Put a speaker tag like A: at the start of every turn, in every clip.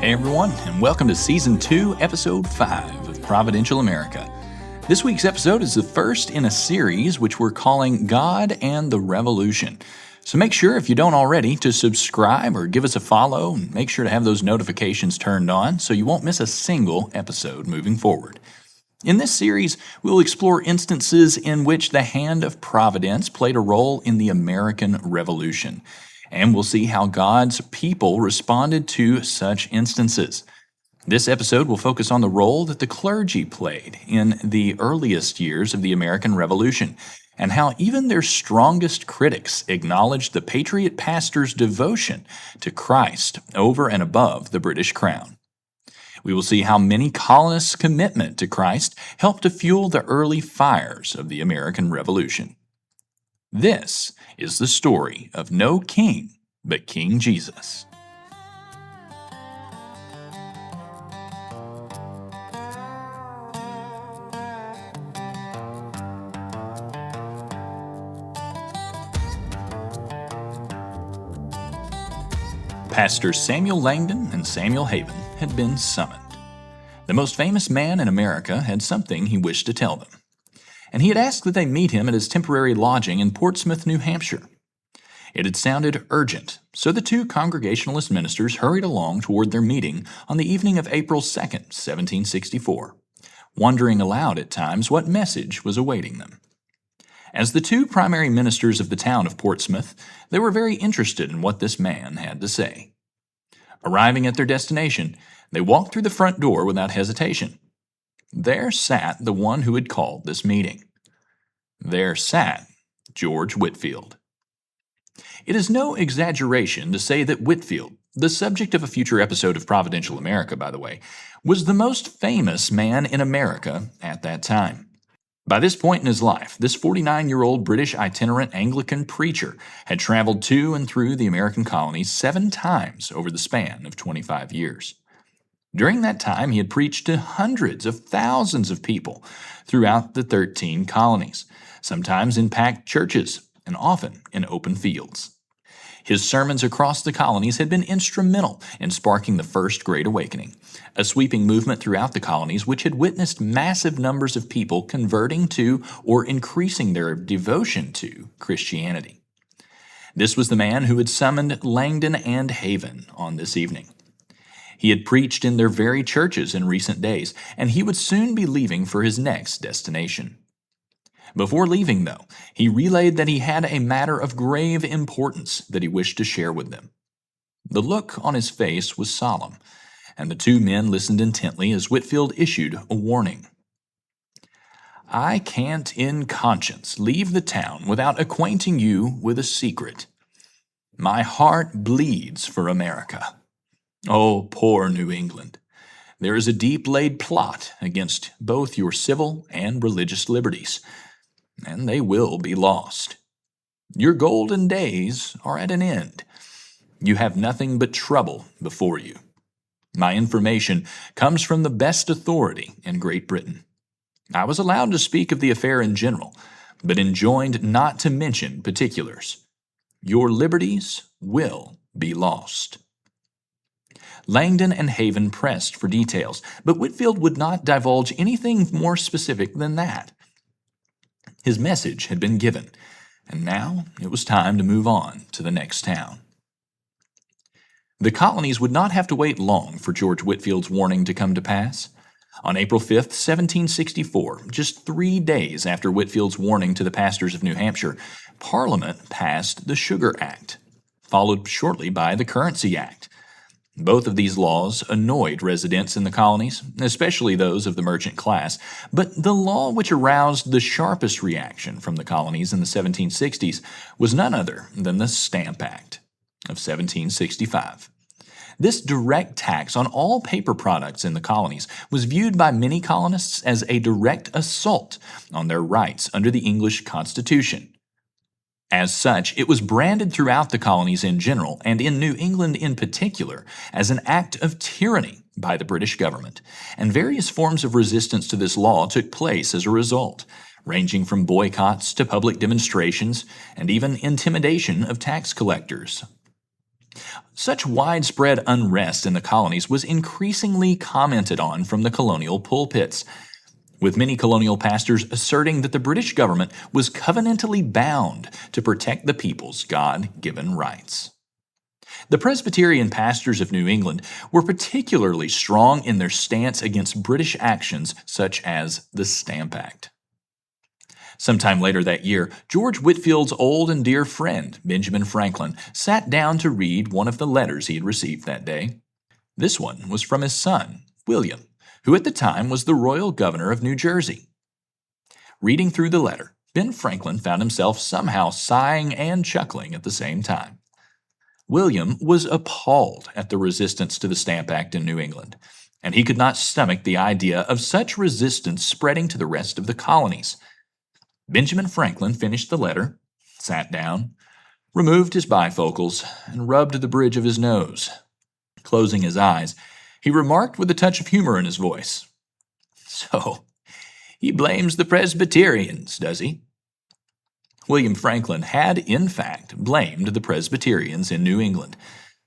A: Hey everyone, and welcome to Season 2, Episode 5 of Providential America. This week's episode is the first in a series which we're calling God and the Revolution. So make sure, if you don't already, to subscribe or give us a follow, and make sure to have those notifications turned on so you won't miss a single episode moving forward. In this series, we'll explore instances in which the hand of providence played a role in the American Revolution. And we'll see how God's people responded to such instances. This episode will focus on the role that the clergy played in the earliest years of the American Revolution, and how even their strongest critics acknowledged the Patriot pastor's devotion to Christ over and above the British crown. We will see how many colonists' commitment to Christ helped to fuel the early fires of the American Revolution. This is the story of no king but King Jesus. Pastors Samuel Langdon and Samuel Haven had been summoned. The most famous man in America had something he wished to tell them, and he had asked that they meet him at his temporary lodging in Portsmouth, New Hampshire. It had sounded urgent, so the two Congregationalist ministers hurried along toward their meeting on the evening of April 2nd, 1764, wondering aloud at times what message was awaiting them. As the two primary ministers of the town of Portsmouth, they were very interested in what this man had to say. Arriving at their destination, they walked through the front door without hesitation. There sat the one who had called this meeting. There sat George Whitefield. It is no exaggeration to say that Whitefield, the subject of a future episode of Providential America, by the way, was the most famous man in America at that time. By this point in his life, this 49-year-old British itinerant Anglican preacher had traveled to and through the American colonies 7 times over the span of 25 years. During that time, he had preached to hundreds of thousands of people throughout the 13 colonies, sometimes in packed churches and often in open fields. His sermons across the colonies had been instrumental in sparking the First Great Awakening, a sweeping movement throughout the colonies which had witnessed massive numbers of people converting to or increasing their devotion to Christianity. This was the man who had summoned Langdon and Haven on this evening. He had preached in their very churches in recent days, and he would soon be leaving for his next destination. Before leaving, though, he relayed that he had a matter of grave importance that he wished to share with them. The look on his face was solemn, and the two men listened intently as Whitefield issued a warning. "I can't in conscience leave the town without acquainting you with a secret. My heart bleeds for America. Oh, poor New England! There is a deep-laid plot against both your civil and religious liberties, and they will be lost. Your golden days are at an end. You have nothing but trouble before you. My information comes from the best authority in Great Britain. I was allowed to speak of the affair in general, but enjoined not to mention particulars. Your liberties will be lost." Langdon and Haven pressed for details, but Whitefield would not divulge anything more specific than that. His message had been given, and now it was time to move on to the next town. The colonies would not have to wait long for George Whitefield's warning to come to pass. On April 5th, 1764, just 3 days after Whitefield's warning to the pastors of New Hampshire, Parliament passed the Sugar Act, followed shortly by the Currency Act. Both of these laws annoyed residents in the colonies, especially those of the merchant class, but the law which aroused the sharpest reaction from the colonies in the 1760s was none other than the Stamp Act of 1765. This direct tax on all paper products in the colonies was viewed by many colonists as a direct assault on their rights under the English Constitution. As such, it was branded throughout the colonies in general, and in New England in particular, as an act of tyranny by the British government, and various forms of resistance to this law took place as a result, ranging from boycotts to public demonstrations and even intimidation of tax collectors. Such widespread unrest in the colonies was increasingly commented on from the colonial pulpits, with many colonial pastors asserting that the British government was covenantally bound to protect the people's God-given rights. The Presbyterian pastors of New England were particularly strong in their stance against British actions such as the Stamp Act. Sometime later that year, George Whitefield's old and dear friend, Benjamin Franklin, sat down to read one of the letters he had received that day. This one was from his son, William, who at the time was the royal governor of New Jersey. Reading through the letter, Ben Franklin found himself somehow sighing and chuckling at the same time. William was appalled at the resistance to the Stamp Act in New England, and he could not stomach the idea of such resistance spreading to the rest of the colonies. Benjamin Franklin finished the letter, sat down, removed his bifocals, and rubbed the bridge of his nose. Closing his eyes, he remarked with a touch of humor in his voice, "So, he blames the Presbyterians, does he?" William Franklin had, in fact, blamed the Presbyterians in New England,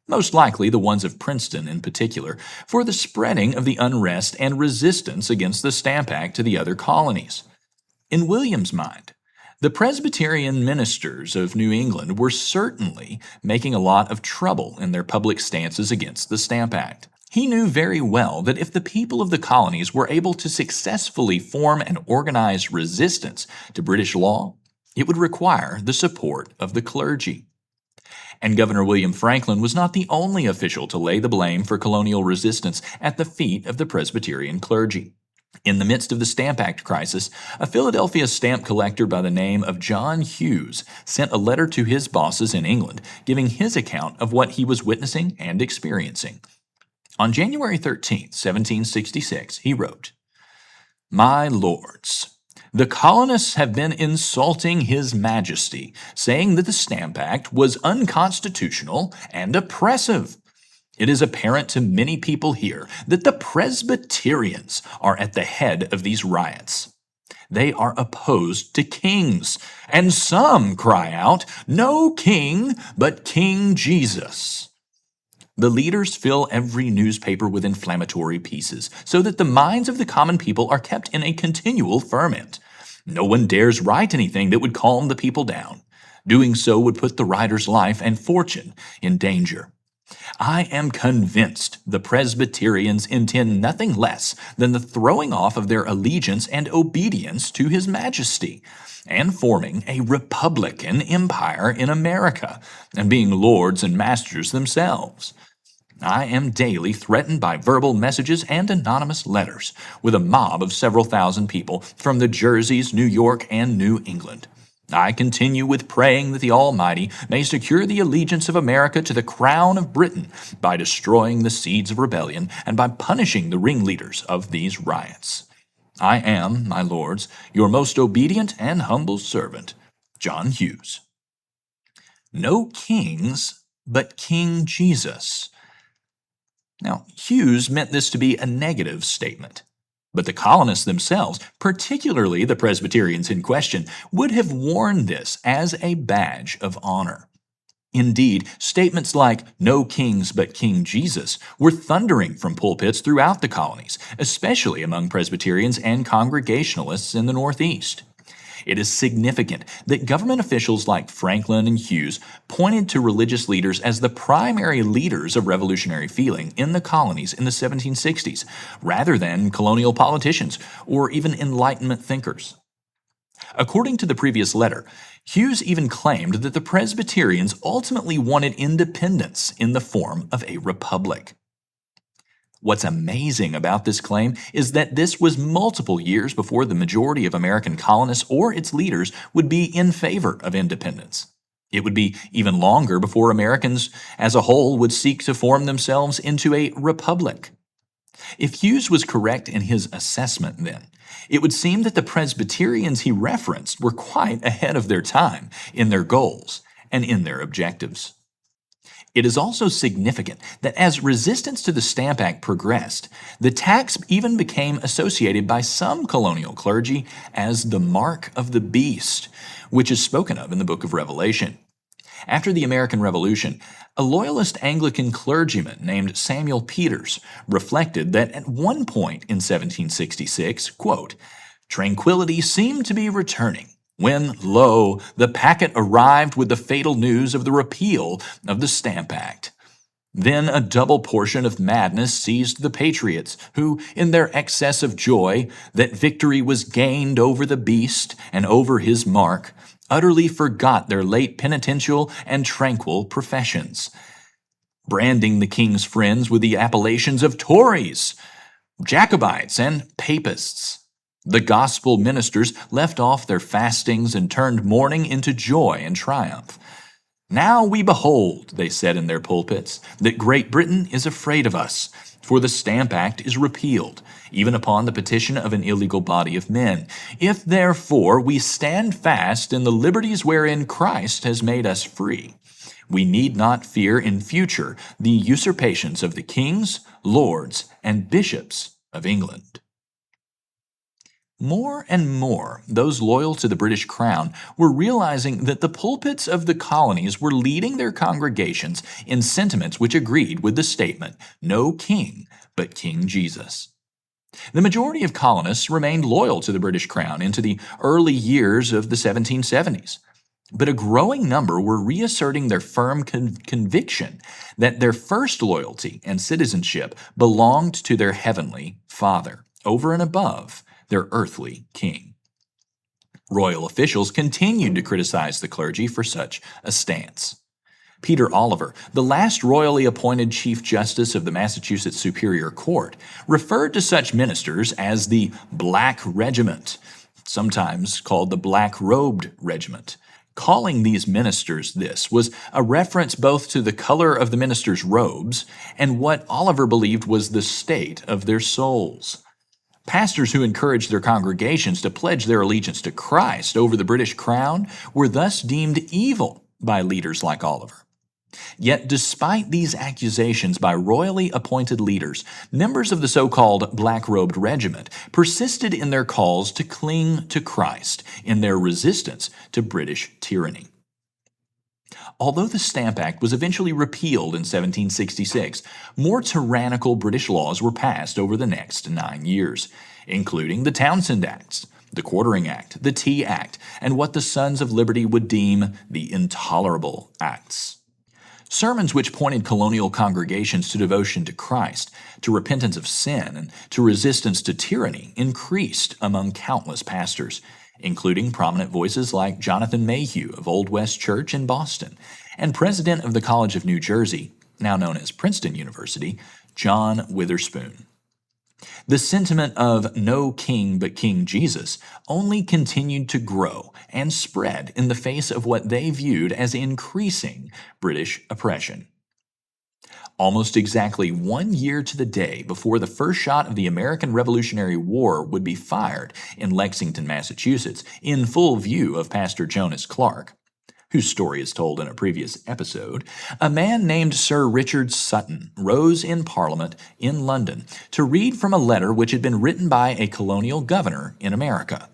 A: most likely the ones of Princeton in particular, for the spreading of the unrest and resistance against the Stamp Act to the other colonies. In William's mind, the Presbyterian ministers of New England were certainly making a lot of trouble in their public stances against the Stamp Act. He knew very well that if the people of the colonies were able to successfully form an organized resistance to British law, it would require the support of the clergy. And Governor William Franklin was not the only official to lay the blame for colonial resistance at the feet of the Presbyterian clergy. In the midst of the Stamp Act crisis, a Philadelphia stamp collector by the name of John Hughes sent a letter to his bosses in England giving his account of what he was witnessing and experiencing. On January 13, 1766, he wrote, "My lords, the colonists have been insulting His Majesty, saying that the Stamp Act was unconstitutional and oppressive. It is apparent to many people here that the Presbyterians are at the head of these riots. They are opposed to kings, and some cry out, 'No king, but King Jesus.' The leaders fill every newspaper with inflammatory pieces, so that the minds of the common people are kept in a continual ferment. No one dares write anything that would calm the people down. Doing so would put the writer's life and fortune in danger. I am convinced the Presbyterians intend nothing less than the throwing off of their allegiance and obedience to His Majesty, and forming a republican empire in America, and being lords and masters themselves. I am daily threatened by verbal messages and anonymous letters, with a mob of several thousand people from the Jerseys, New York, and New England. I continue with praying that the Almighty may secure the allegiance of America to the crown of Britain by destroying the seeds of rebellion and by punishing the ringleaders of these riots. I am, my lords, your most obedient and humble servant, John Hughes." No kings, but King Jesus. Now, Hughes meant this to be a negative statement. But the colonists themselves, particularly the Presbyterians in question, would have worn this as a badge of honor. Indeed, statements like, "No kings but King Jesus," were thundering from pulpits throughout the colonies, especially among Presbyterians and Congregationalists in the Northeast. It is significant that government officials like Franklin and Hughes pointed to religious leaders as the primary leaders of revolutionary feeling in the colonies in the 1760s, rather than colonial politicians or even Enlightenment thinkers. According to the previous letter, Hughes even claimed that the Presbyterians ultimately wanted independence in the form of a republic. What's amazing about this claim is that this was multiple years before the majority of American colonists or its leaders would be in favor of independence. It would be even longer before Americans as a whole would seek to form themselves into a republic. If Hughes was correct in his assessment then, it would seem that the Presbyterians he referenced were quite ahead of their time in their goals and in their objectives. It is also significant that as resistance to the Stamp Act progressed, the tax even became associated by some colonial clergy as the mark of the beast, which is spoken of in the book of Revelation. After the American Revolution, a Loyalist Anglican clergyman named Samuel Peters reflected that at one point in 1766, quote, "Tranquility seemed to be returning, when, lo, the packet arrived with the fatal news of the repeal of the Stamp Act. Then a double portion of madness seized the patriots, who, in their excess of joy that victory was gained over the beast and over his mark, utterly forgot their late penitential and tranquil professions, branding the king's friends with the appellations of Tories, Jacobites, and Papists. The gospel ministers left off their fastings and turned mourning into joy and triumph. Now we behold," they said in their pulpits, "that Great Britain is afraid of us, for the Stamp Act is repealed, even upon the petition of an illegal body of men. If therefore we stand fast in the liberties wherein Christ has made us free, we need not fear in future the usurpations of the kings, lords, and bishops of England." More and more, those loyal to the British Crown were realizing that the pulpits of the colonies were leading their congregations in sentiments which agreed with the statement, "No king but King Jesus." The majority of colonists remained loyal to the British Crown into the early years of the 1770s. But a growing number were reasserting their firm conviction that their first loyalty and citizenship belonged to their heavenly Father, over and above their earthly king. Royal officials continued to criticize the clergy for such a stance. Peter Oliver, the last royally appointed Chief Justice of the Massachusetts Superior Court, referred to such ministers as the Black Regiment, sometimes called the Black-Robed Regiment. Calling these ministers this was a reference both to the color of the ministers' robes and what Oliver believed was the state of their souls. Pastors who encouraged their congregations to pledge their allegiance to Christ over the British Crown were thus deemed evil by leaders like Oliver. Yet despite these accusations by royally appointed leaders, members of the so-called Black-Robed Regiment persisted in their calls to cling to Christ in their resistance to British tyranny. Although the Stamp Act was eventually repealed in 1766, more tyrannical British laws were passed over the next 9 years, including the Townshend Acts, the Quartering Act, the Tea Act, and what the Sons of Liberty would deem the Intolerable Acts. Sermons which pointed colonial congregations to devotion to Christ, to repentance of sin, and to resistance to tyranny increased among countless pastors, including prominent voices like Jonathan Mayhew of Old West Church in Boston, and president of the College of New Jersey, now known as Princeton University, John Witherspoon. The sentiment of "no king but King Jesus" only continued to grow and spread in the face of what they viewed as increasing British oppression. Almost exactly 1 year to the day before the first shot of the American Revolutionary War would be fired in Lexington, Massachusetts, in full view of Pastor Jonas Clark, whose story is told in a previous episode, a man named Sir Richard Sutton rose in Parliament in London to read from a letter which had been written by a colonial governor in America.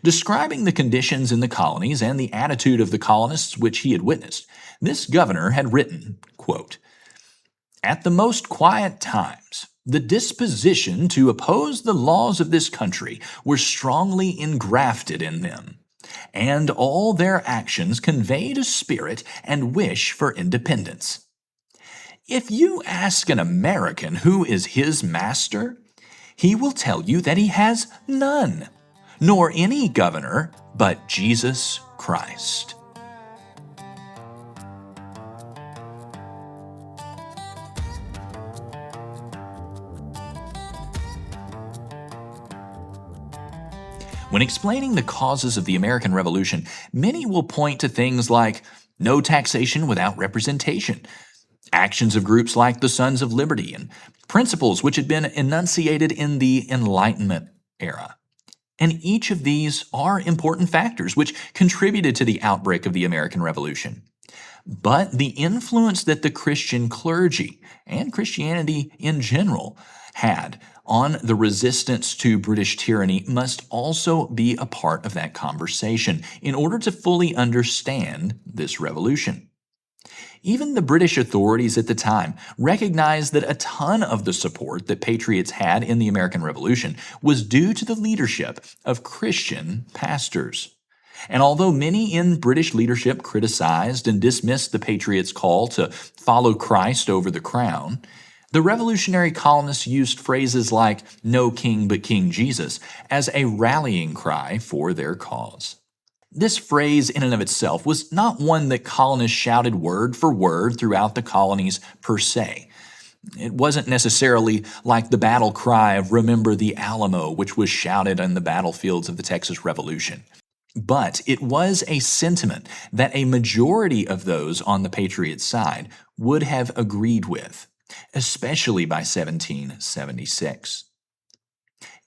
A: Describing the conditions in the colonies and the attitude of the colonists which he had witnessed, this governor had written, quote, "At the most quiet times, the disposition to oppose the laws of this country were strongly engrafted in them, and all their actions conveyed a spirit and wish for independence. If you ask an American who is his master, he will tell you that he has none, nor any governor but Jesus Christ." When explaining the causes of the American Revolution, many will point to things like no taxation without representation, actions of groups like the Sons of Liberty, and principles which had been enunciated in the Enlightenment era. And each of these are important factors which contributed to the outbreak of the American Revolution. but the influence that the Christian clergy and Christianity in general had on the resistance to British tyranny must also be a part of that conversation in order to fully understand this revolution. Even the British authorities at the time recognized that a ton of the support that patriots had in the American Revolution was due to the leadership of Christian pastors. And although many in British leadership criticized and dismissed the patriots' call to follow Christ over the crown, the revolutionary colonists used phrases like "No king but King Jesus" as a rallying cry for their cause. This phrase in and of itself was not one that colonists shouted word for word throughout the colonies per se. It wasn't necessarily like the battle cry of "Remember the Alamo," which was shouted on the battlefields of the Texas Revolution. But it was a sentiment that a majority of those on the Patriot side would have agreed with, especially by 1776.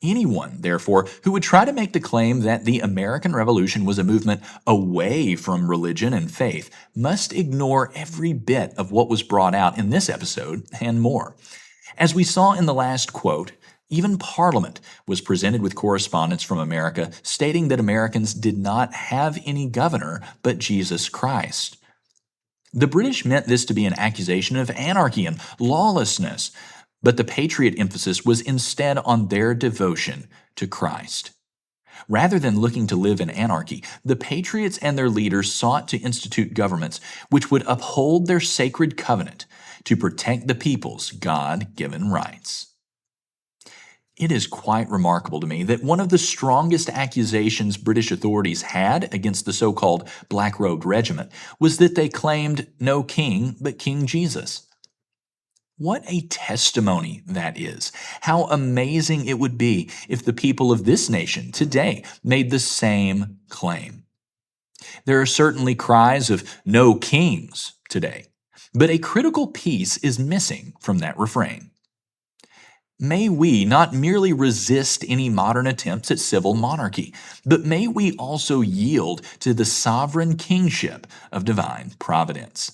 A: Anyone, therefore, who would try to make the claim that the American Revolution was a movement away from religion and faith must ignore every bit of what was brought out in this episode and more. As we saw in the last quote, even Parliament was presented with correspondence from America stating that Americans did not have any governor but Jesus Christ. The British meant this to be an accusation of anarchy and lawlessness, but the Patriot emphasis was instead on their devotion to Christ. Rather than looking to live in anarchy, the Patriots and their leaders sought to institute governments which would uphold their sacred covenant to protect the people's God-given rights. It is quite remarkable to me that one of the strongest accusations British authorities had against the so-called Black-Robed Regiment was that they claimed no king but King Jesus. What a testimony that is. How amazing it would be if the people of this nation today made the same claim. There are certainly cries of "no kings" today, but a critical piece is missing from that refrain. May we not merely resist any modern attempts at civil monarchy, but may we also yield to the sovereign kingship of divine providence.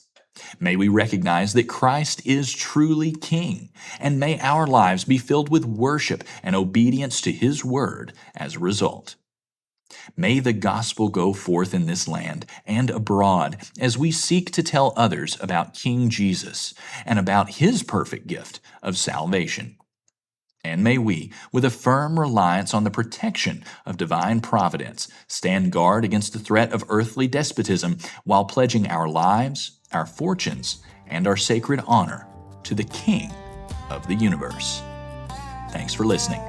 A: May we recognize that Christ is truly King, and may our lives be filled with worship and obedience to His word as a result. May the gospel go forth in this land and abroad as we seek to tell others about King Jesus and about His perfect gift of salvation. And may we, with a firm reliance on the protection of divine providence, stand guard against the threat of earthly despotism while pledging our lives, our fortunes, and our sacred honor to the King of the universe. Thanks for listening.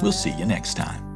A: We'll see you next time.